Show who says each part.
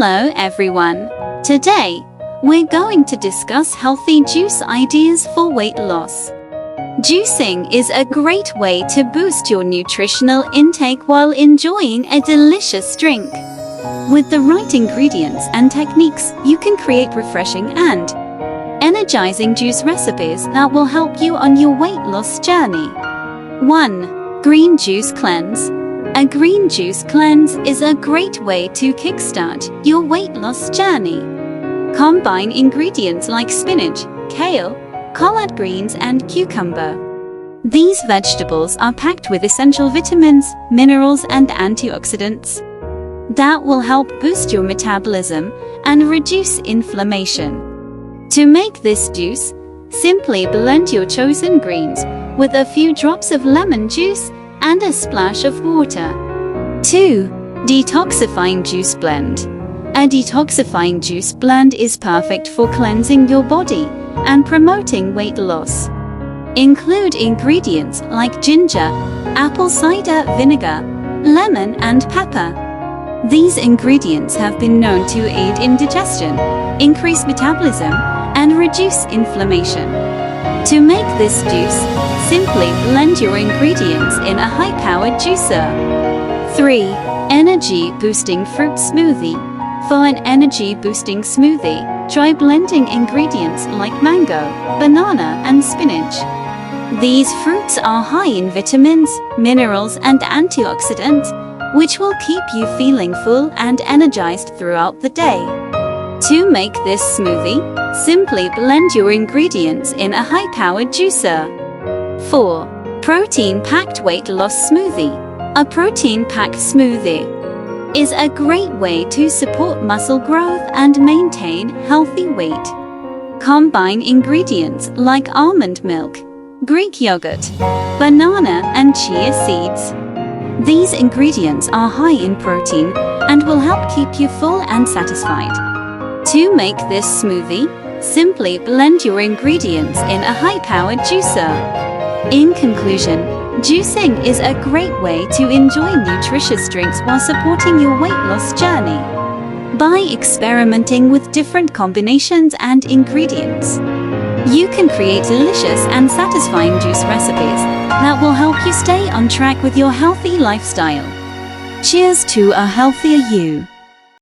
Speaker 1: Hello everyone! Today, we're going to discuss healthy juice ideas for weight loss. Juicing is a great way to boost your nutritional intake while enjoying a delicious drink. With the right ingredients and techniques, you can create refreshing and energizing juice recipes that will help you on your weight loss journey. 1. Green Juice Cleanse. A green juice cleanse is a great way to kickstart your weight loss journey. Combine ingredients like spinach, kale, collard greens, and cucumber. These vegetables are packed with essential vitamins, minerals, and antioxidants that will help boost your metabolism and reduce inflammation. To make this juice, simply blend your chosen greens with a few drops of lemon juice and a splash of water. 2. Detoxifying Juice Blend. A detoxifying juice blend is perfect for cleansing your body and promoting weight loss. Include ingredients like ginger, apple cider vinegar, lemon, and pepper. These ingredients have been known to aid in digestion, increase metabolism, and reduce inflammation. To make this juice, simply blend your ingredients in a high-powered juicer. 3. Energy Boosting Fruit Smoothie. For an energy-boosting smoothie, try blending ingredients like mango, banana, and spinach. These fruits are high in vitamins, minerals, and antioxidants, which will keep you feeling full and energized throughout the day. To make this smoothie, simply blend your ingredients in a high-powered juicer. 4. Protein-Packed Weight Loss Smoothie. A protein-packed smoothie is a great way to support muscle growth and maintain healthy weight. Combine ingredients like almond milk, Greek yogurt, banana, and chia seeds. These ingredients are high in protein and will help keep you full and satisfied. To make this smoothie, simply blend your ingredients in a high-powered juicer. In conclusion, juicing is a great way to enjoy nutritious drinks while supporting your weight loss journey. By experimenting with different combinations and ingredients, you can create delicious and satisfying juice recipes that will help you stay on track with your healthy lifestyle. Cheers to a healthier you!